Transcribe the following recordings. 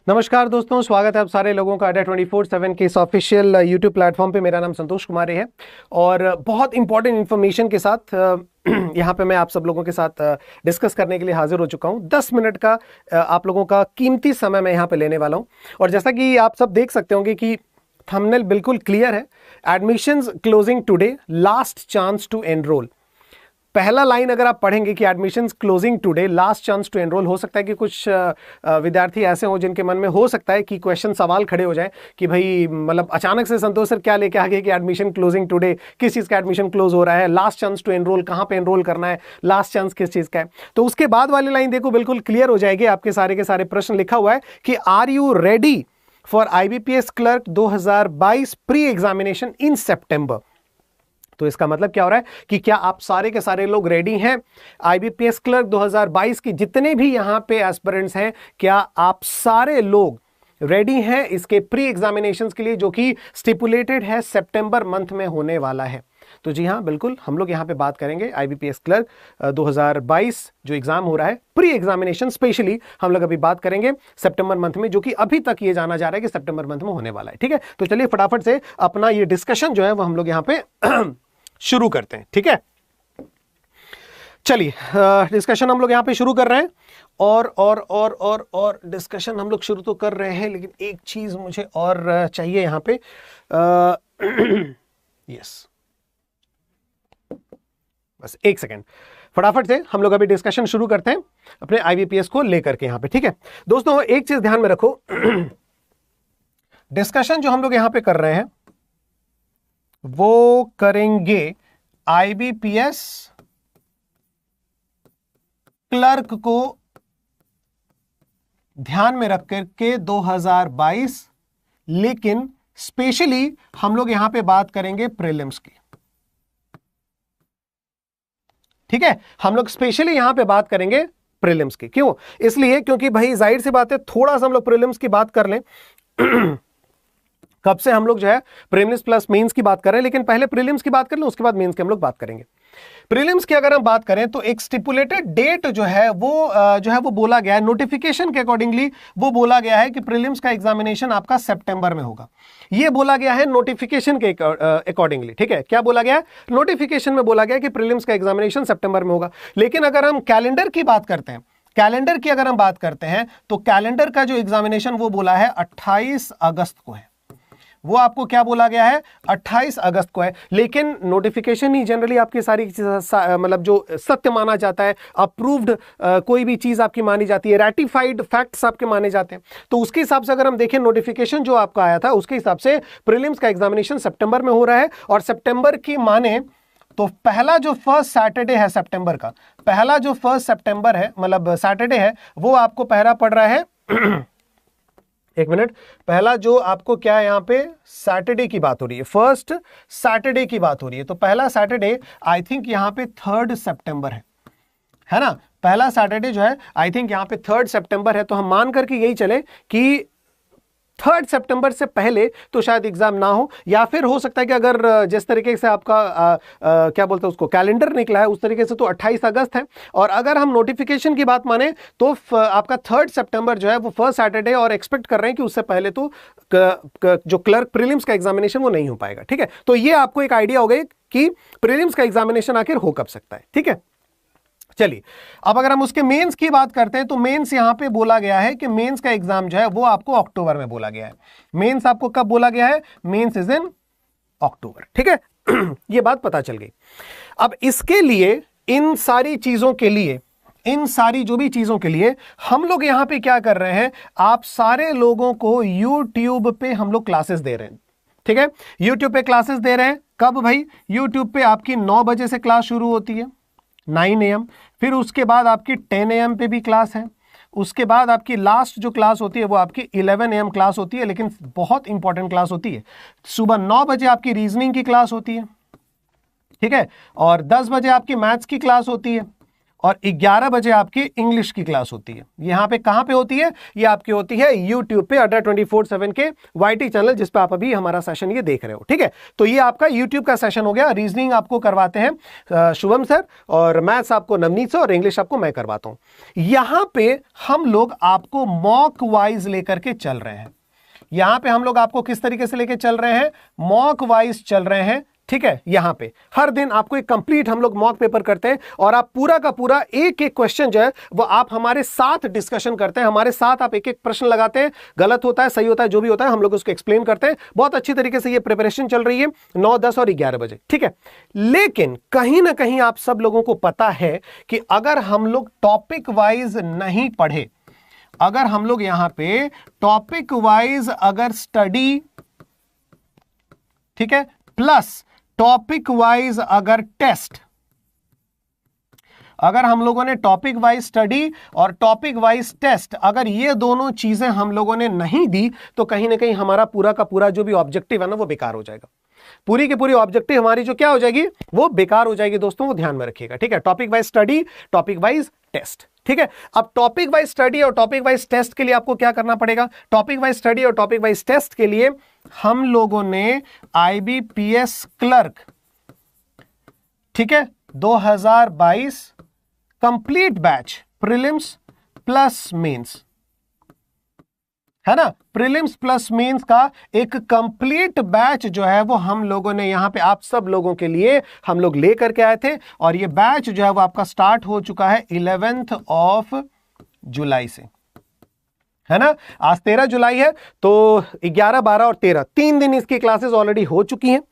नमस्कार दोस्तों, स्वागत है आप सारे लोगों का अड्डा 24/7 के इस ऑफिशियल यूट्यूब प्लेटफॉर्म पे। मेरा नाम संतोष कुमार है और बहुत इंपॉर्टेंट इन्फॉर्मेशन के साथ यहाँ पे मैं आप सब लोगों के साथ डिस्कस करने के लिए हाजिर हो चुका हूँ। 10 मिनट का आप लोगों का कीमती समय मैं यहाँ पे लेने वाला हूँ। और जैसा कि आप सब देख सकते होंगे कि थंबनेल बिल्कुल क्लियर है। Admissions closing today, last chance to enroll. पहला लाइन अगर आप पढ़ेंगे कि admissions closing today, last chance to enroll, हो सकता है कि कुछ विद्यार्थी ऐसे हों जिनके मन में हो सकता है कि क्वेश्चन सवाल खड़े हो जाए कि भाई मतलब अचानक से संतोष सर क्या लेके आ गए कि एडमिशन क्लोजिंग टुडे, किस चीज़ का एडमिशन क्लोज हो रहा है, लास्ट चांस टू एनरोल, कहाँ पे एनरोल करना है, लास्ट चांस किस चीज़ का है। तो उसके बाद वाली लाइन देखो बिल्कुल क्लियर हो जाएगी। आपके सारे के सारे प्रश्न लिखा हुआ है कि are you ready for IBPS clerk 2022 pre examination in September. तो इसका मतलब क्या हो रहा है कि क्या आप सारे के सारे लोग रेडी हैं? IBPS क्लर्क 2022 की जितने भी यहां पे एस्पिरेंट्स हैं, क्या आप सारे लोग रेडी हैं इसके प्री एग्जामिनेशंस के लिए, जो कि स्टिपुलेटेड है सितंबर मंथ में होने वाला है? तो जी हाँ, बिल्कुल हम लोग यहाँ पे बात करेंगे IBPS क्लर्क 2022 जो एग्जाम हो रहा है, प्री एग्जामिनेशन स्पेशली हम लोग अभी बात करेंगे सितंबर मंथ में, जो कि अभी तक ये जाना जा रहा है कि सितंबर मंथ में होने वाला है। ठीक है, तो चलिए फटाफट से अपना ये डिस्कशन जो है वो हम लोग यहाँ पे शुरू करते हैं। ठीक है, चलिए डिस्कशन हम लोग यहां पे शुरू कर रहे हैं। और डिस्कशन हम लोग शुरू तो कर रहे हैं, लेकिन एक चीज मुझे और चाहिए यहां पे। यस, बस एक सेकेंड, फटाफट से हम लोग अभी डिस्कशन शुरू करते हैं अपने IBPS को लेकर के यहां पे। ठीक है दोस्तों, एक चीज ध्यान में रखो, डिस्कशन जो हम लोग यहां पे कर रहे हैं वो करेंगे IBPS क्लर्क को ध्यान में रख करके 2022, लेकिन स्पेशली हम लोग यहां पे बात करेंगे प्रीलिम्स की। ठीक है, हम लोग स्पेशली यहां पे बात करेंगे प्रीलिम्स की। क्यों? इसलिए क्योंकि भाई जाहिर सी बात है, थोड़ा सा हम लोग प्रीलिम्स की बात कर लें। कब से हम लोग जो है प्रीलिम्स प्लस मेंस की बात कर रहे हैं, लेकिन पहले प्रीलिम्स की बात कर लें, उसके बाद मेंस की हम लोग बात करेंगे। प्रीलिम्स की अगर हम बात करें तो एक स्टिपुलेटेड डेट जो है वो बोला गया है नोटिफिकेशन के अकॉर्डिंगली, वो बोला गया है कि प्रीलिम्स का एग्जामिनेशन आपका सितंबर में होगा। ये बोला गया है नोटिफिकेशन के अकॉर्डिंगली। ठीक है, क्या बोला गया है? नोटिफिकेशन में बोला गया कि प्रीलिम्स का एग्जामिनेशन सितंबर में होगा। लेकिन अगर हम कैलेंडर की बात करते हैं, कैलेंडर की अगर हम बात करते हैं तो कैलेंडर का जो एग्जामिनेशन वो बोला है 28 अगस्त को है। वो आपको क्या बोला गया है? 28 अगस्त को है। लेकिन नोटिफिकेशन ही जनरली आपकी सारी मतलब जो सत्य माना जाता है, अप्रूव्ड कोई भी चीज आपकी मानी जाती है, रैटिफाइड फैक्ट्स आपके माने जाते हैं। तो उसके हिसाब से अगर हम देखें, नोटिफिकेशन जो आपका आया था उसके हिसाब से प्रीलिम्स का एग्जामिनेशन सितंबर में हो रहा है। और सितंबर की माने तो पहला जो फर्स्ट सैटरडे है सितंबर का, पहला जो फर्स्ट सितंबर है मतलब सैटरडे है, वो आपको पहला पड़ रहा है एक मिनट, पहला जो आपको क्या है, यहां पे सैटरडे की बात हो रही है, फर्स्ट सैटरडे की बात हो रही है। तो पहला सैटरडे आई थिंक यहां पे 3 सितंबर है ना? पहला सैटरडे जो है आई थिंक यहां पे 3 सितंबर है। तो हम मान करके यही चले कि 3 सितंबर से पहले तो शायद एग्जाम ना हो, या फिर हो सकता है कि अगर जिस तरीके से आपका क्या बोलते हैं उसको कैलेंडर निकला है उस तरीके से तो 28 अगस्त है। और अगर हम नोटिफिकेशन की बात माने तो आपका 3 सितंबर जो है वो फर्स्ट सैटरडे, और एक्सपेक्ट कर रहे हैं कि उससे पहले तो जो क्लर्क प्रीलिम्स का एग्जामिनेशन वो नहीं हो पाएगा। ठीक है, तो ये आपको एक आइडिया हो गई कि प्रीलिम्स का एग्जामिनेशन आखिर हो कब सकता है। ठीक है, चलिए अब अगर हम उसके मेंस की बात करते हैं तो मेंस यहां पे बोला गया है कि मेंस का एग्जाम जो है वो आपको अक्टूबर में बोला गया है। मेंस आपको कब बोला गया है? मेंस इज इन अक्टूबर। ठीक है, ये बात पता चल गई। अब इसके लिए, इन सारी चीजों के लिए, इन सारी जो भी चीजों के लिए हम लोग यहां पे क्या कर रहे हैं, आप सारे लोगों को YouTube पे हम लोग क्लासेस दे रहे हैं। ठीक है, YouTube पे क्लासेस दे रहे हैं। कब भाई? YouTube पे आपकी 9 बजे से क्लास शुरू होती है, 9 AM। फिर उसके बाद आपकी 10 AM पे भी क्लास है। उसके बाद आपकी लास्ट जो क्लास होती है वो आपकी 11 AM क्लास होती है, लेकिन बहुत इंपॉर्टेंट क्लास होती है। सुबह 9 बजे आपकी रीजनिंग की क्लास होती है। ठीक है, और 10 बजे आपकी मैथ्स की क्लास होती है, और 11 बजे आपकी इंग्लिश की क्लास होती है। यहां पे कहां पे होती है? ये आपकी होती है यूट्यूब पे अड्डा 24/7 के वाईटी चैनल, जिस पे आप अभी हमारा सेशन ये देख रहे हो। ठीक है, तो ये आपका यूट्यूब का सेशन हो गया। रीजनिंग आपको करवाते हैं शुभम सर, और मैथ्स आपको नवनीत सर, और इंग्लिश आपको मैं करवाता हूं। यहां पे हम लोग आपको मॉक वाइज लेकर के चल रहे हैं। यहां पे हम लोग आपको किस तरीके से लेके चल रहे हैं? मॉक वाइज चल रहे हैं। ठीक है, यहां पे हर दिन आपको एक कंप्लीट हम लोग मॉक पेपर करते हैं, और आप पूरा का पूरा एक एक क्वेश्चन जो है वो आप हमारे साथ डिस्कशन करते हैं, हमारे साथ आप एक एक प्रश्न लगाते हैं, गलत होता है सही होता है जो भी होता है हम लोग उसको एक्सप्लेन करते हैं। बहुत अच्छी तरीके से ये प्रिपरेशन चल रही है 9, 10 और 11 बजे। ठीक है, लेकिन कहीं ना कहीं आप सब लोगों को पता है कि अगर हम लोग टॉपिक वाइज नहीं पढ़े, अगर हम लोग यहां पे टॉपिक वाइज अगर स्टडी, ठीक है, प्लस टॉपिक वाइज अगर टेस्ट, अगर हम लोगों ने टॉपिक वाइज स्टडी और टॉपिक वाइज टेस्ट, अगर ये दोनों चीजें हम लोगों ने नहीं दी, तो कहीं ना कहीं हमारा पूरा का पूरा जो भी ऑब्जेक्टिव है ना वो बेकार हो जाएगा। पूरी की पूरी ऑब्जेक्टिव हमारी जो क्या हो जाएगी, वो बेकार हो जाएगी दोस्तों, वो ध्यान में रखिएगा। ठीक है, topic wise study, topic wise test. ठीक है, अब टॉपिक वाइज स्टडी और टॉपिक वाइज टेस्ट के लिए आपको क्या करना पड़ेगा? टॉपिक वाइज स्टडी और टॉपिक वाइज टेस्ट के लिए हम लोगों ने आईबीपीएस क्लर्क, ठीक है, 2022 complete batch prelims plus mains, है ना, प्रीलिम्स प्लस मेंस का एक कंप्लीट बैच जो है वो हम लोगों ने यहां पे आप सब लोगों के लिए हम लोग लेकर के आए थे, और ये बैच जो है वो आपका स्टार्ट हो चुका है 11 जुलाई से, है ना। आज 13 जुलाई है, तो 11, 12 और 13 3 दिन इसकी क्लासेस ऑलरेडी हो चुकी हैं,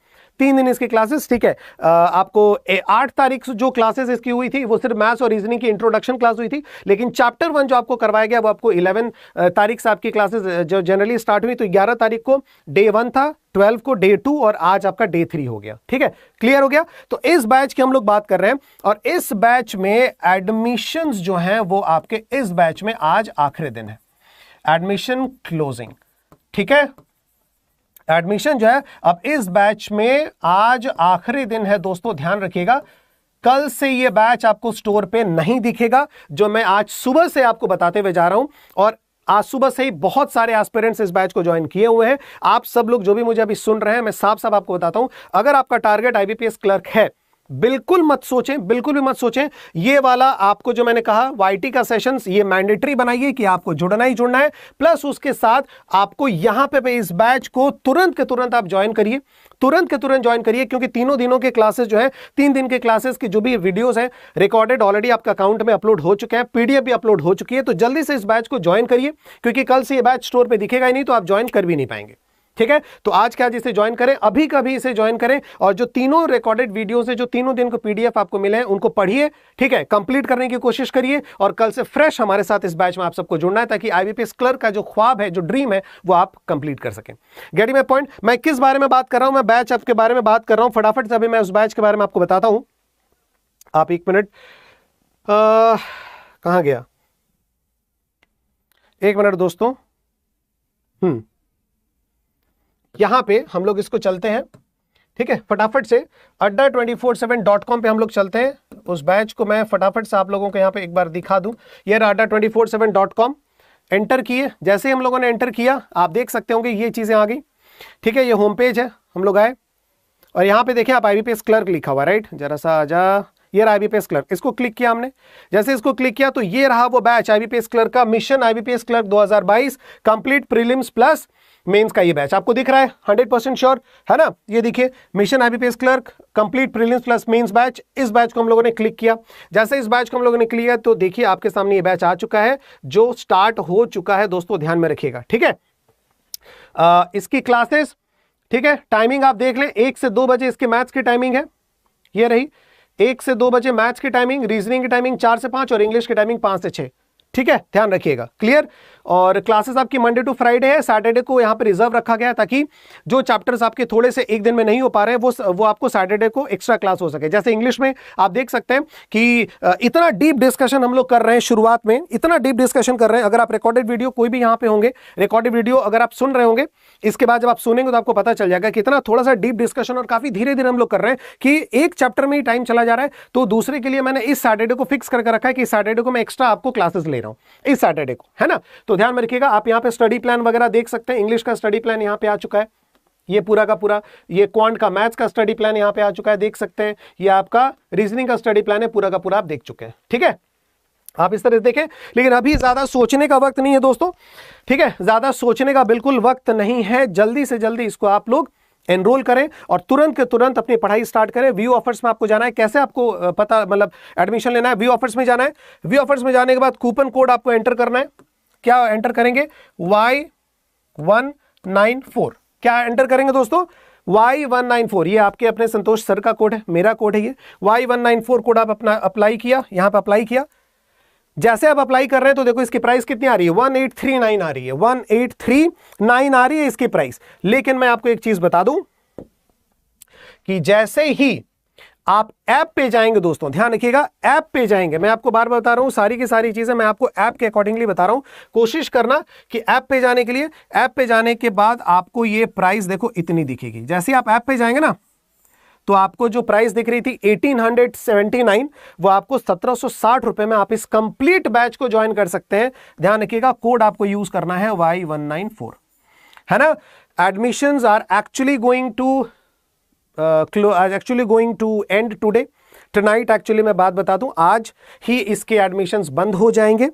3 दिन इसकी क्लासेस। ठीक है, आपको 8 तारीख से जो क्लासेस इसकी हुई थी वो सिर्फ मैथ्स और रीजनिंग की इंट्रोडक्शन क्लास हुई थी, लेकिन चैप्टर 1 जो आपको करवाया गया वो आपको 11 तारीख से आपकी क्लासेस जो जनरली स्टार्ट हुई, तो 11 तारीख को डे 1 था, 12 को डे 2 और आज आपका डे 3 हो गया। ठीक है, क्लियर हो गया। तो इस बैच की हम लोग बात कर रहे हैं, और इस बैच में एडमिशंस जो हैं वो आपके इस बैच में आज आखिरी दिन है, एडमिशन क्लोजिंग। ठीक है, एडमिशन जो है अब इस बैच में आज आखिरी दिन है दोस्तों, ध्यान रखिएगा। कल से ये बैच आपको स्टोर पे नहीं दिखेगा, जो मैं आज सुबह से आपको बताते हुए जा रहा हूं, और आज सुबह से ही बहुत सारे एस्पिरेंट्स इस बैच को ज्वाइन किए हुए हैं। आप सब लोग जो भी मुझे अभी सुन रहे हैं, मैं साफ साफ आपको बताता हूं, अगर आपका टारगेट आईबीपीएस क्लर्क है, बिल्कुल मत सोचें, बिल्कुल भी मत सोचें, ये वाला आपको जो मैंने कहा वाईटी का सेशंस ये मैंडेटरी बनाइए कि आपको जुड़ना ही जुड़ना है, प्लस उसके साथ आपको यहां पे इस बैच को तुरंत के तुरंत आप ज्वाइन करिए, तुरंत के तुरंत ज्वाइन करिए, क्योंकि तीनों दिनों के क्लासेस जो है, 3 दिन के क्लासेस की जो भी वीडियोस हैं रिकॉर्डेड ऑलरेडी आपका अकाउंट में अपलोड हो चुके हैं, पीडीएफ भी अपलोड हो चुकी है, तो जल्दी से इस बैच को ज्वाइन करिए, क्योंकि कल से ये बैच स्टोर पे दिखेगा ही नहीं, तो आप ज्वाइन कर भी नहीं पाएंगे। ठीक है, तो आज क्या जिसे ज्वाइन करें, अभी कभी इसे ज्वाइन करें, और जो तीनों रिकॉर्डेड वीडियोस है, जो तीनों दिन को पीडीएफ आपको मिले हैं, उनको पढ़िए। ठीक है, कंप्लीट करने की कोशिश करिए, और कल से फ्रेश हमारे साथ इस बैच में आप सबको जुड़ना है, ताकि आईबीपीएस क्लर्क का जो ख्वाब है, जो ड्रीम है, वो आप कंप्लीट कर सकें। Getting my point. मैं किस बारे में बात कर रहा हूं? मैं बैच आपके बारे में बात कर रहा हूं। फटाफट से अभी मैं उस बैच के बारे में आपको बताता हूं। आप 1 मिनट, कहां गया, 1 मिनट दोस्तों। यहां पे हम लोग इसको चलते हैं। ठीक है, फटाफट से अड्डा 247.com पे हम लोग चलते हैं। उस बैच को मैं फटाफट से आप लोगों को यहां पे एक बार दिखा दूं। ये अड्डा 247.com, एंटर किए। जैसे ही हम लोगों ने एंटर किया, आप देख सकते होंगे ये चीजें आ गई। ठीक है, ये होम पेज है, हम लोग आए, और यहां पे देखिए आप आईबीपीएस क्लर्क लिखा हुआ, राइट, जरा सा आजा, ये रहा आईबीपीएस क्लर्क। इसको क्लिक किया हमने, जैसे इसको क्लिक किया तो ये रहा वो बैच आईबीपीएस क्लर्क का, mission IBPS clerk 2022 complete prelims plus mains का ये बैच आपको दिख रहा है, 100% श्योर है ना। ये देखिए, mission IBPS clerk complete prelims plus mains batch. इस बैच को हम लोगों ने क्लिक किया। जैसे इस बैच को हम लोगों ने क्लिक किया तो देखिए आपके सामने ये बैच आ चुका है, जो स्टार्ट हो चुका है दोस्तों, ध्यान में रखिएगा। ठीक है, इसकी क्लासेस, ठीक है, टाइमिंग आप देख लें, 1 से 2 बजे इसके मैथ्स की टाइमिंग है, ये रही 1 से 2 बजे मैथ्स की टाइमिंग, रीजनिंग की टाइमिंग 4 से 5 और इंग्लिश की टाइमिंग 5 से 6। ठीक है, ध्यान रखिएगा, क्लियर। और क्लासेस आपकी मंडे टू फ्राइडे है, सैटरडे को यहाँ पे रिजर्व रखा गया है ताकि जो चैप्टर्स आपके थोड़े से एक दिन में नहीं हो पा रहे हैं वो आपको सैटरडे को एक्स्ट्रा क्लास हो सके। जैसे इंग्लिश में आप देख सकते हैं कि इतना डीप डिस्कशन हम लोग कर रहे हैं, शुरुआत में इतना डीप डिस्कशन कर रहे हैं। अगर आप रिकॉर्डेड वीडियो कोई भी यहाँ पे होंगे, रिकॉर्डेड वीडियो अगर आप सुन रहे होंगे, इसके बाद जब आप सुनेंगे तो आपको पता चल जाएगा कि इतना थोड़ा सा डीप डिस्कशन और काफी धीरे धीरे हम लोग कर रहे हैं कि एक चैप्टर में ही टाइम चला जा रहा है। तो दूसरे के लिए मैंने इस सैटरडे को फिक्स करके रखा है कि सैटरडे को मैं एक्स्ट्रा आपको क्लासेस ले रहा हूं इस सैटरडे को, है ना। तो ध्यान में रखिएगा, आप यहाँ पे स्टडी प्लान वगैरह देख सकते हैं। इंग्लिश का स्टडी प्लान यहाँ पे आ चुका है, ये पूरा का पूरा, ये क्वांट का मैथ्स का स्टडी प्लान यहाँ पे आ चुका है, देख सकते हैं। ये आपका रीजनिंग का स्टडी प्लान है, पूरा का पूरा आप देख चुके हैं, ठीक है। आप इस तरह से देखें, लेकिन अभी ज्यादा सोचने का वक्त नहीं है दोस्तों, ठीक है, ज्यादा सोचने का बिल्कुल वक्त नहीं है। जल्दी से जल्दी इसको आप लोग एनरोल करें और तुरंत के तुरंत अपनी पढ़ाई स्टार्ट करें। व्यू ऑफर्स में आपको जाना है, कैसे आपको पता मतलब एडमिशन लेना है, व्यू ऑफर्स में जाना है। व्यू ऑफर्स में जाने के बाद कूपन कोड आपको एंटर करना है। क्या एंटर करेंगे? Y194। क्या एंटर करेंगे दोस्तों? Y194। ये आपके अपने संतोष सर का कोड है, मेरा कोड है ये। Y194 कोड आप अपना अप्लाई किया, यहां पर अप्लाई किया। जैसे आप अप्लाई कर रहे हैं तो देखो इसकी प्राइस कितनी आ रही है, 1839 आ रही है, 1839 आ रही है इसकी प्राइस। लेकिन मैं आपको एक चीज बता दूं कि जैसे ही आप ऐप पे जाएंगे दोस्तों, ध्यान रखिएगा, ऐप पे जाएंगे, मैं आपको बार बार बता रहा हूं, सारी की सारी चीजें मैं आपको ऐप के अकॉर्डिंगली बता रहा हूं। कोशिश करना कि ऐप पे जाने के लिए, ऐप पे जाने के बाद आपको ये प्राइस देखो इतनी दिखेगी। जैसे आप ऐप पे जाएंगे ना तो आपको जो प्राइस दिख रही थी 1879, वो आपको 1760 रुपए में आप इस कंप्लीट बैच को ज्वाइन कर सकते हैं। ध्यान रखिएगा, कोड आपको यूज करना है Y194, है ना। Admissions are actually going to end today, tonight. Actually मैं बात बता दूं, आज ही इसके एडमिशंस बंद हो जाएंगे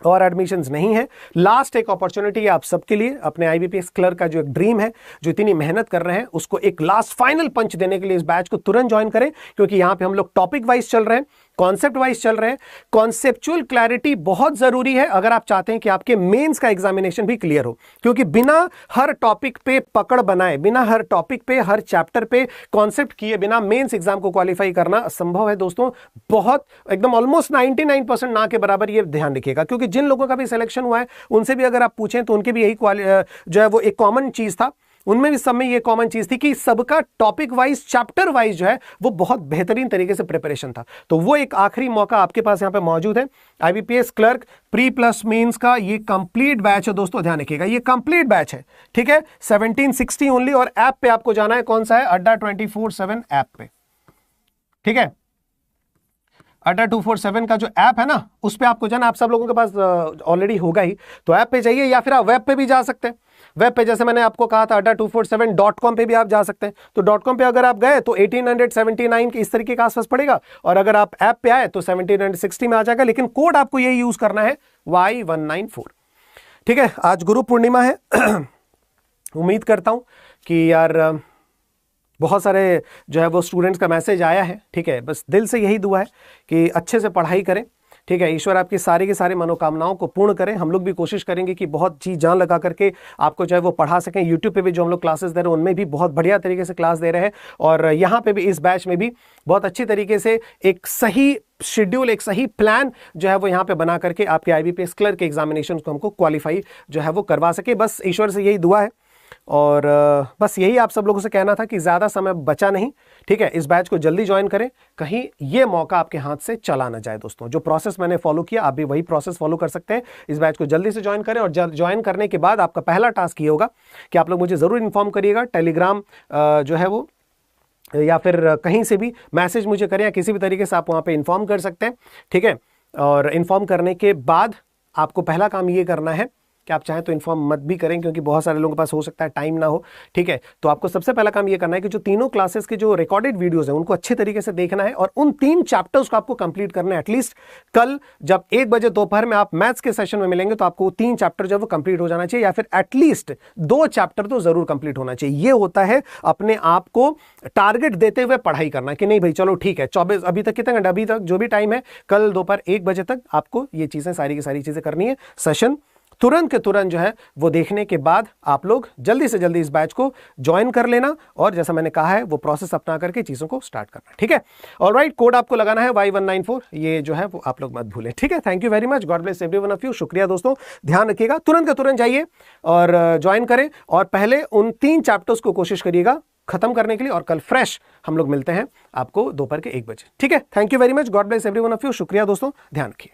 और एडमिशंस नहीं है। लास्ट एक अपॉर्चुनिटी है आप सबके लिए, अपने IBPS क्लर्क का जो एक ड्रीम है, जो इतनी मेहनत कर रहे हैं, उसको एक लास्ट फाइनल पंच देने के लिए इस बैच को तुरंत ज्वाइन करें, क्योंकि यहां पे हम लोग टॉपिक वाइज चल रहे हैं, कॉन्सेप्ट वाइज चल रहे हैं। कॉन्सेप्चुअल क्लैरिटी बहुत जरूरी है अगर आप चाहते हैं कि आपके मेंस का एग्जामिनेशन भी क्लियर हो, क्योंकि बिना हर टॉपिक पे पकड़ बनाए, बिना हर टॉपिक पे, हर चैप्टर पे कॉन्सेप्ट किए बिना मेंस एग्जाम को क्वालिफाई करना असंभव है दोस्तों। बहुत एकदम ऑलमोस्ट 99% ना के बराबर, ये ध्यान रखिएगा। क्योंकि जिन लोगों का भी सिलेक्शन हुआ है उनसे भी अगर आप पूछें तो उनके भी यही जो है वो एक कॉमन चीज था, उनमें भी सब में ये कॉमन चीज थी कि सबका टॉपिक वाइज, चैप्टर वाइज जो है वो बहुत बेहतरीन तरीके से प्रिपरेशन था। तो वो एक आखिरी मौका आपके पास यहां पे मौजूद है। IBPS clerk pre plus mains का ये कंप्लीट बैच है दोस्तों, ध्यान रखिएगा, ये कंप्लीट बैच है, ठीक है। 1760 ओनली। और ऐप पे आपको जाना है, कौन सा है? अड्डा 24/7 ऐप पे, ठीक है। अड्डा 247 का जो ऐप है ना, उस पे आपको जाना। आप सब लोगों के पास ऑलरेडी होगा ही, तो ऐप पे जाइए, या फिर आप वेब पे भी जा सकते हैं। वेब पे जैसे मैंने आपको कहा था adda247.com पे भी आप जा सकते हैं। तो .com पे अगर आप गए तो 1879 के इस तरीके के आसपास पड़ेगा, और अगर आप ऐप पे आए तो 1760 में आ जाएगा। लेकिन कोड आपको यही यूज करना है, Y194, ठीक है। आज गुरु पूर्णिमा है। उम्मीद करता हूं कि यार बहुत सारे जो है वो स्टूडेंट्स का मैसेज आया है, ठीक है। बस दिल से यही दुआ है कि अच्छे से पढ़ाई करें, ठीक है। ईश्वर आपकी सारी की सारी मनोकामनाओं को पूर्ण करें। हम लोग भी कोशिश करेंगे कि बहुत जी जान लगा करके आपको जो है वो पढ़ा सकें। यूट्यूब पे भी जो हम लोग क्लासेस दे रहे हैं उनमें भी बहुत बढ़िया तरीके से क्लास दे रहे हैं, और यहाँ पे भी इस बैच में भी बहुत अच्छी तरीके से एक सही शेड्यूल, एक सही प्लान जो है वो यहाँ पे बना करके आपके IBPS क्लर्क के एग्जामिनेशन को हमको क्वालिफाई जो है वो करवा सके। बस ईश्वर से यही दुआ है, और बस यही आप सब लोगों से कहना था कि ज़्यादा समय बचा नहीं, ठीक है। इस बैच को जल्दी ज्वाइन करें, कहीं ये मौका आपके हाथ से चला ना जाए दोस्तों। जो प्रोसेस मैंने फॉलो किया, आप भी वही प्रोसेस फॉलो कर सकते हैं। इस बैच को जल्दी से ज्वाइन करें, और ज्वाइन करने के बाद आपका पहला टास्क ये होगा कि आप लोग मुझे ज़रूर इन्फॉर्म करिएगा, टेलीग्राम जो है वो, या फिर कहीं से भी मैसेज मुझे करें, या किसी भी तरीके से आप वहाँ पर इन्फॉर्म कर सकते हैं, ठीक है। और इन्फॉर्म करने के बाद आपको पहला काम ये करना है कि आप चाहें तो इन्फॉर्म मत भी करें, क्योंकि बहुत सारे लोगों के पास हो सकता है टाइम ना हो, ठीक है। तो आपको सबसे पहला काम ये करना है कि जो तीनों क्लासेस के जो रिकॉर्डेड वीडियोस हैं उनको अच्छे तरीके से देखना है, और उन 3 चैप्टर्स को आपको कंप्लीट करना है। एटलीस्ट कल जब 1 बजे दोपहर में आप मैथ्स के सेशन में मिलेंगे तो आपको 3 चैप्टर जो है वो कंप्लीट हो जाना चाहिए, या फिर एटलीस्ट 2 चैप्टर तो जरूर कंप्लीट होना चाहिए। ये होता है अपने आप को टारगेट देते हुए पढ़ाई करना, कि नहीं भाई चलो ठीक है, 24 अभी तक कितने घंटे, अभी तक जो भी टाइम है, कल दोपहर 1 बजे तक आपको ये चीजें सारी की सारी चीजें करनी है। सेशन तुरंत के तुरंत जो है वो देखने के बाद आप लोग जल्दी से जल्दी इस बैच को ज्वाइन कर लेना और जैसा मैंने कहा है वो प्रोसेस अपना करके चीजों को स्टार्ट करना, ठीक है। ऑलराइट, कोड आपको लगाना है Y194, ये जो है वो आप लोग मत भूलें, ठीक है। Thank you very much, God bless everyone of you. शुक्रिया दोस्तों, ध्यान रखिएगा, तुरंत के तुरंत जाइए और ज्वाइन करें और पहले उन 3 चैप्टर्स को कोशिश करिएगा खत्म करने के लिए, और कल फ्रेश हम लोग मिलते हैं आपको दोपहर के 1 बजे, ठीक है। Thank you very much, God bless everyone of you. शुक्रिया दोस्तों, ध्यान रखिए।